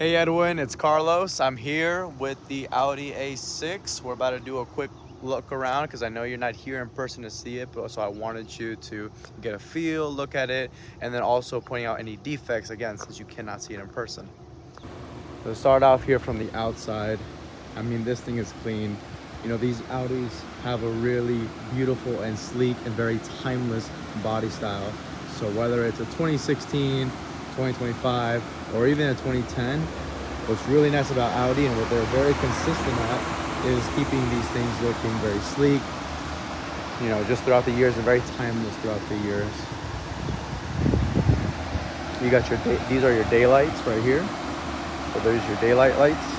Hey Edwin, it's Carlos. I'm here with the Audi A6. We're about to do a quick look around because I know you're not here in person to see it, but so I wanted you to get a feel, look at it, and then also pointing out any defects again since you cannot see it in person. So start off here from the outside. I mean, this thing is clean. You know, these Audis have a really beautiful and sleek and very timeless body style. So whether it's a 2016, 2025, or even a 2010, what's really nice about Audi and what they're very consistent at is keeping these things looking very sleek, you know, just throughout the years and very timeless throughout the years. You got your, these are your daylights right here. So there's your daylight lights.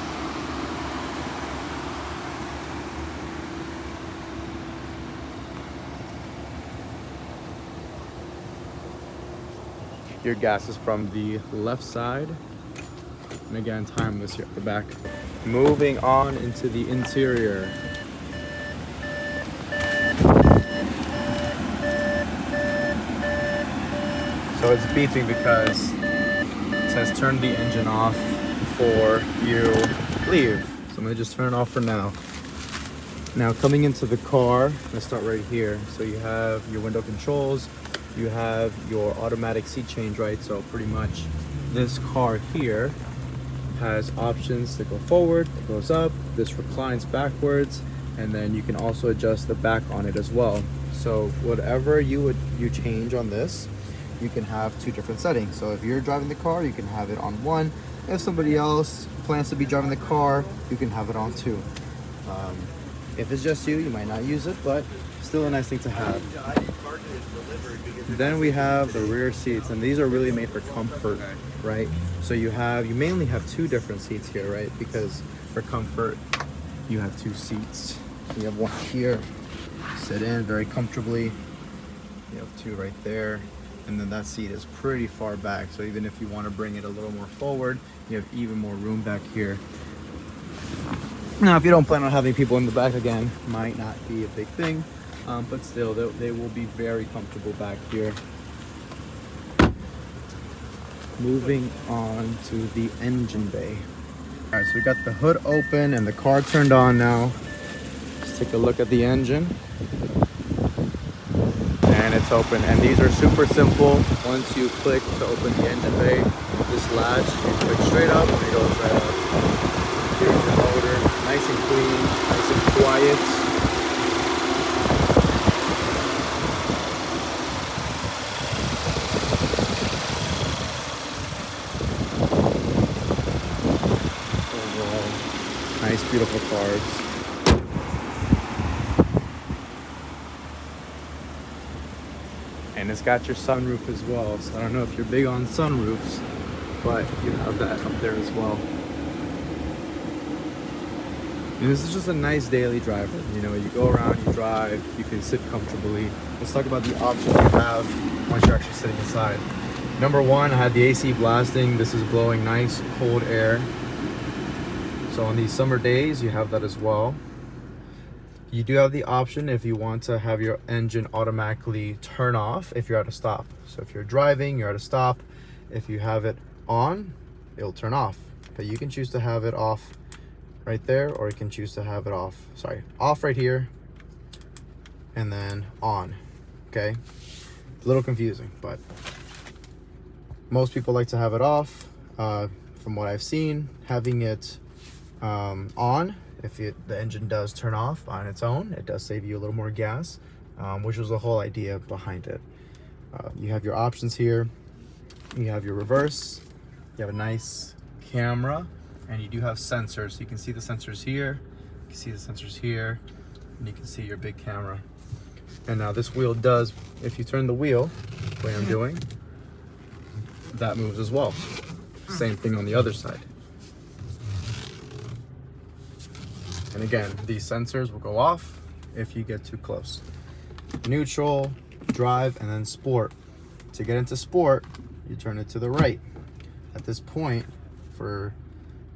Your gas is from the left side. And again, timeless here at the back. Moving on into the interior. So it's beeping because it says turn the engine off before you leave. So I'm gonna just turn it off for now. Now coming into the car, let's start right here. So you have your window controls, you have your automatic seat change, right? So pretty much this car here has options to go forward, it goes up, this reclines backwards, and then you can also adjust the back on it as well. So whatever you change on this, you can have two different settings. So if you're driving the car, you can have it on one. If somebody else plans to be driving the car, you can have it on two. If it's just you, you might not use it, but still a nice thing to have. Then we have the rear seats, and these are really made for comfort, right? So you mainly have two different seats here, right? Because for comfort, you have two seats. You have one here, sit in very comfortably. You have two right there. And then that seat is pretty far back. So even if you want to bring it a little more forward, you have even more room back here. Now, if you don't plan on having people in the back, again, might not be a big thing, but still, they will be very comfortable back here. Moving on to the engine bay. All right, so we got the hood open and the car turned on now. Let's take a look at the engine. And it's open, and these are super simple. Once you click to open the engine bay, this latch, you click straight up and it goes right up. Here's the motor, nice and clean, nice and quiet. Overall, nice, beautiful cars. And it's got your sunroof as well. So I don't know if you're big on sunroofs, but you have that up there as well. And this is just a nice daily driver. You know, you go around, you drive, you can sit comfortably. Let's talk about the options you have once you're actually sitting inside. Number one, I had the AC blasting. This is blowing nice cold air. So on these summer days, you have that as well. You do have the option if you want to have your engine automatically turn off if you're at a stop. So if you're driving, you're at a stop, if you have it on, it'll turn off. But you can choose to have it off right there, or you can choose to have it off right here, and then on, okay? It's a little confusing, but most people like to have it off. From what I've seen, having it on, if the engine does turn off on its own, it does save you a little more gas, which was the whole idea behind it. You have your options here. You have your reverse. You have a nice camera, and you do have sensors. So you can see the sensors here, you can see the sensors here, and you can see your big camera. And now this wheel does, if you turn the wheel, the way I'm doing, that moves as well. Same thing on the other side. And again, these sensors will go off if you get too close. Neutral, drive, and then sport. To get into sport, you turn it to the right. At this point, for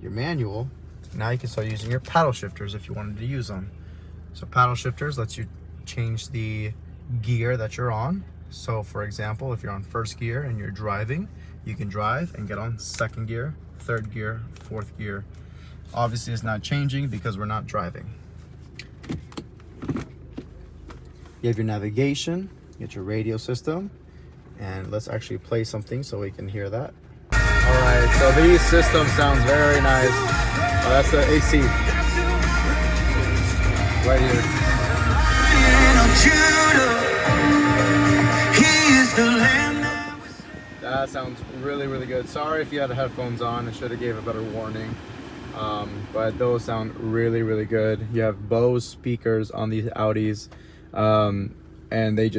your manual, now you can start using your paddle shifters if you wanted to use them. So paddle shifters lets you change the gear that you're on. So for example, if you're on first gear and you're driving, you can drive and get on second gear third gear, fourth gear. Obviously it's not changing because we're not driving. You have your navigation, you get your radio system, and let's actually play something so we can hear that. All right, so these systems sounds very nice. Oh, that's the AC right here. That sounds really, really good. Sorry if you had headphones on. I should have gave a better warning. But those sound really, really good. You have Bose speakers on these Audis, and they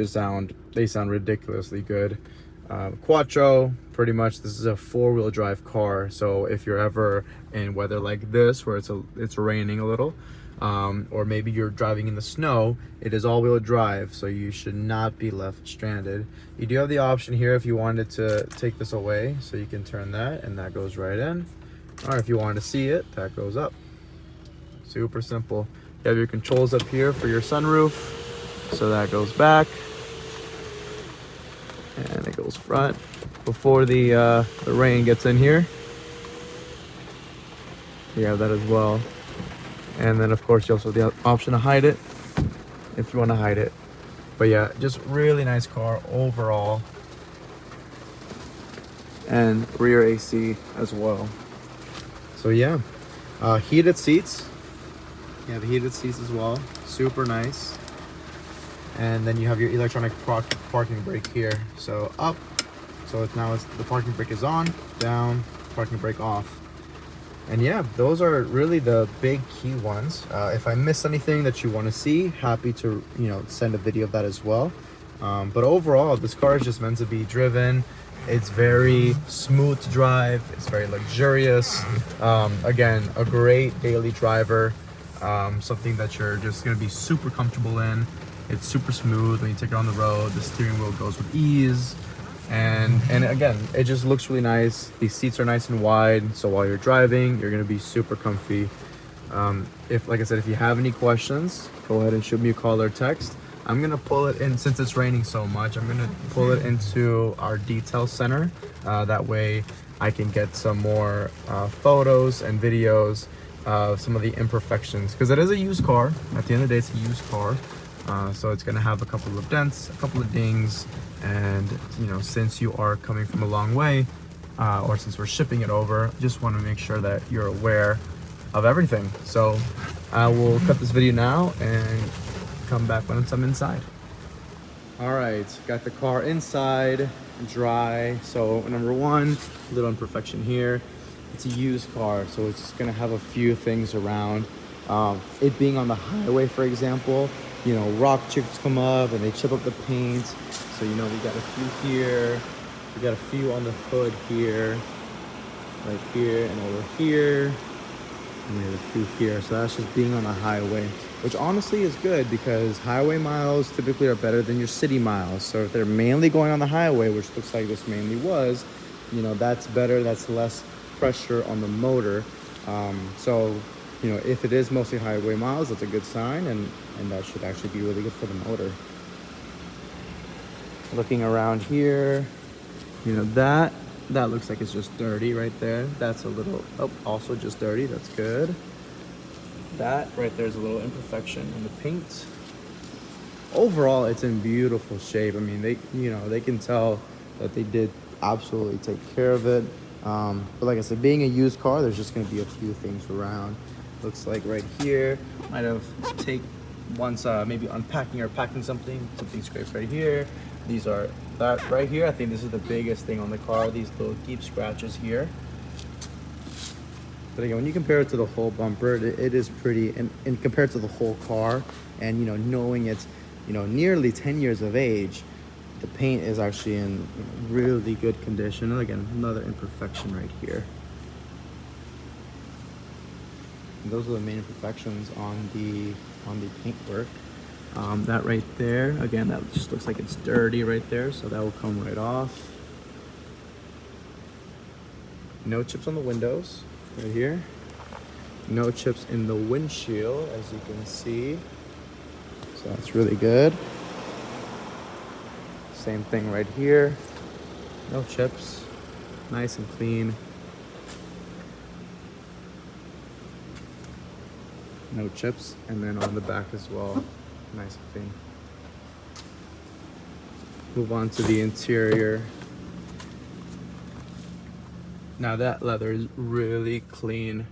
sound ridiculously good. Quattro, pretty much this is a four-wheel drive car, so if you're ever in weather like this where it's raining a little, or maybe you're driving in the snow, it is all-wheel drive, so you should not be left stranded. You do have the option here if you wanted to take this away, so you can turn that and that goes right in, or if you wanted to see it, that goes up. Super simple. You have your controls up here for your sunroof, so that goes back and it goes front before the rain gets in here. You have that as well. And then of course you also have the option to hide it if you want to hide it. But yeah, just really nice car overall. And rear AC as well. So yeah, heated seats. You have heated seats as well, super nice. And then you have your electronic parking brake here. So up, so the parking brake is on, down, parking brake off. And yeah, those are really the big key ones. If I missed anything that you want to see, happy to send a video of that as well. But overall, this car is just meant to be driven. It's very smooth to drive. It's very luxurious. Again, a great daily driver. Something that you're just gonna be super comfortable in. It's super smooth when you take it on the road. The steering wheel goes with ease. And again, it just looks really nice. These seats are nice and wide, so while you're driving, you're gonna be super comfy. Like I said, if you have any questions, go ahead and shoot me a call or text. I'm gonna pull it in, since it's raining so much, I'm gonna pull it into our detail center. That way I can get some more photos and videos of some of the imperfections, because it is a used car. At the end of the day, it's a used car. So it's gonna have a couple of dents, a couple of dings, and since you are coming from a long way, or since we're shipping it over, just want to make sure that you're aware of everything. So I will cut this video now and come back when I'm inside. All right, got the car inside, dry. So number one, little imperfection here. It's a used car, so it's just gonna have a few things around. It being on the highway, for example, rock chips come up and they chip up the paint. So we got a few here, we got a few on the hood here, right here and over here, and we have a few here. So that's just being on the highway, which honestly is good because highway miles typically are better than your city miles. So if they're mainly going on the highway, which looks like this mainly was, that's better, that's less pressure on the motor. If it is mostly highway miles, that's a good sign, and that should actually be really good for the motor. Looking around here, that looks like it's just dirty right there. That's a little, also just dirty, that's good. That right there is a little imperfection in the paint. Overall, it's in beautiful shape. I mean, they can tell that they did absolutely take care of it. But like I said, being a used car, there's just gonna be a few things around. Looks like right here, might have once maybe unpacking or packing something scraped right here. These are that right here. I think this is the biggest thing on the car, these little deep scratches here. But again, when you compare it to the whole bumper, it is pretty, and compared to the whole car, and knowing it's nearly 10 years of age, the paint is actually in really good condition. And again, another imperfection right here. And those are the main imperfections on the paintwork. That right there, again, that just looks like it's dirty right there, so that will come right off. No chips on the windows right here. No chips in the windshield, as you can see. So that's really good. Same thing right here. No chips. Nice and clean. no chips. And then on the back as well, nice and clean. Move on to the interior. Now that leather is really clean.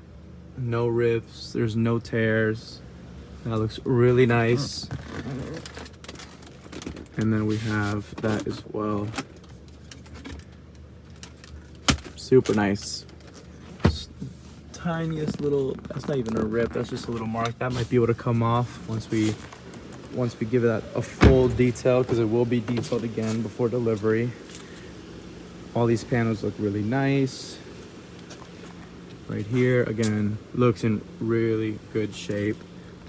No rips, there's no tears. That looks really nice. And then we have that as well. Super nice. Tiniest little, that's not even a rip, that's just a little mark. That might be able to come off once we give that a full detail, because it will be detailed again before delivery. All these panels look really nice. Right here, again, looks in really good shape,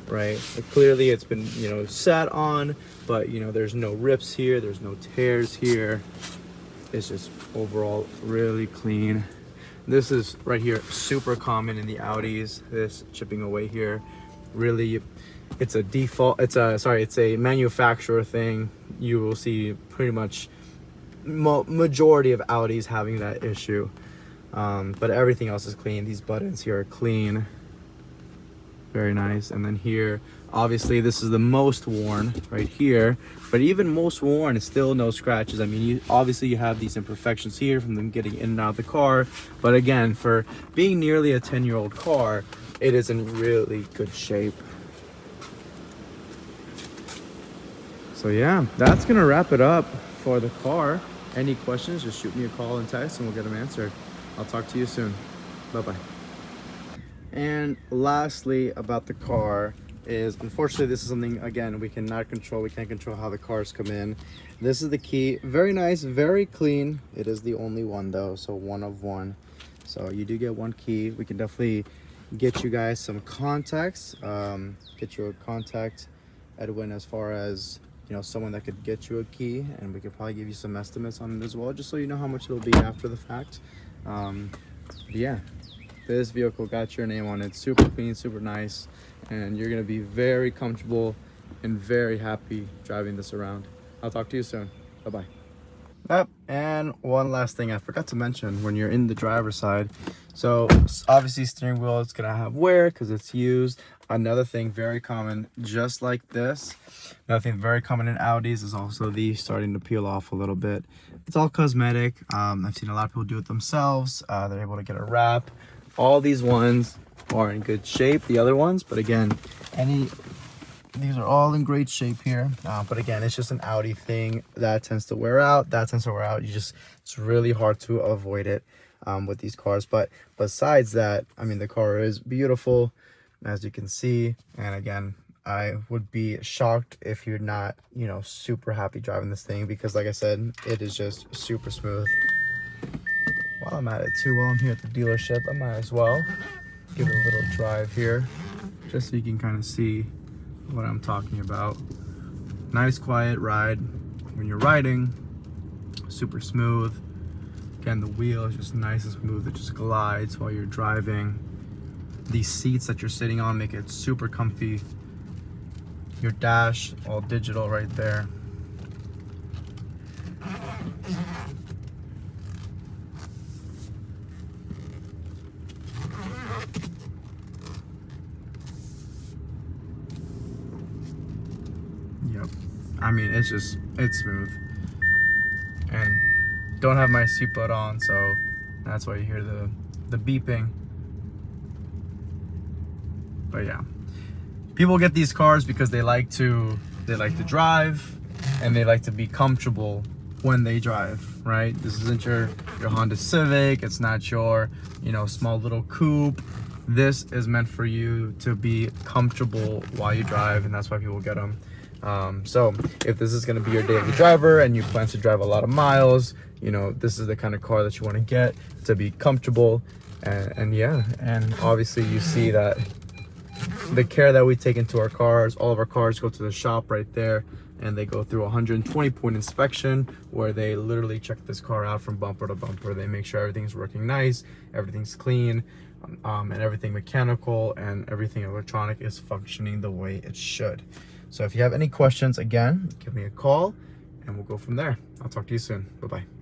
right? So clearly it's been, you know, sat on, but you know, there's no rips here, there's no tears here. It's just overall really clean. This is right here super common in the Audis, this chipping away here. Really, it's a default, it's a manufacturer thing. You will see pretty much majority of Audis having that issue. But everything else is clean. These buttons here are clean. Very nice. And then here, obviously this is the most worn right here, but even most worn is still no scratches. I mean, obviously you have these imperfections here from them getting in and out of the car, but again, for being nearly a 10-year-old car, it is in really good shape. So yeah, that's gonna wrap it up for the car. Any questions, just shoot me a call and text and we'll get them answered. I'll talk to you soon. Bye-bye. And lastly about the car is, unfortunately, this is something, again, we cannot control. We can't control how the cars come in. This is the key. Very nice, very clean. It is the only one though, so 1 of 1. So you do get 1 key. We can definitely get you guys some contacts. Get you a contact, Edwin, as far as, you know, someone that could get you a key, and we could probably give you some estimates on it as well, just so you know how much it'll be after the fact. Yeah, this vehicle got your name on it. Super clean, super nice, and you're gonna be very comfortable and very happy driving this around. I'll talk to you soon. Bye-bye. Yep, and one last thing I forgot to mention when you're in the driver's side. So obviously steering wheel is gonna have wear because it's used. Another thing very common, just like this, another thing very common in Audis is also these starting to peel off a little bit. It's all cosmetic. I've seen a lot of people do it themselves. They're able to get a wrap. All these ones are in good shape, the other ones, but again, these are all in great shape here. But again, it's just an Audi thing that tends to wear out. That tends to wear out. It's really hard to avoid it with these cars. But besides that, I mean, the car is beautiful, as you can see. And again, I would be shocked if you're not, you know, super happy driving this thing, because like I said, it is just super smooth. While I'm at it too, while I'm here at the dealership, I might as well give it a little drive here, just so you can kind of see what I'm talking about. Nice quiet ride when you're riding, super smooth. Again, the wheel is just nice and smooth. It just glides while you're driving. These seats that you're sitting on make it super comfy. Your dash, all digital right there. Yep, I mean, it's smooth. And don't have my seatbelt on, so that's why you hear the beeping. But yeah, people get these cars because they like to drive, and they like to be comfortable when they drive, right? This isn't your Honda Civic. It's not your, you know, small little coupe. This is meant for you to be comfortable while you drive, and that's why people get them. So if this is going to be your daily driver and you plan to drive a lot of miles, you know, this is the kind of car that you want to get to be comfortable. And yeah, and obviously you see that the care that we take into our cars, all of our cars go to the shop right there, and they go through a 120-point inspection where they literally check this car out from bumper to bumper. They make sure everything's working nice, everything's clean, and everything mechanical and everything electronic is functioning the way it should. So if you have any questions, again, give me a call and we'll go from there. I'll talk to you soon. Bye-bye.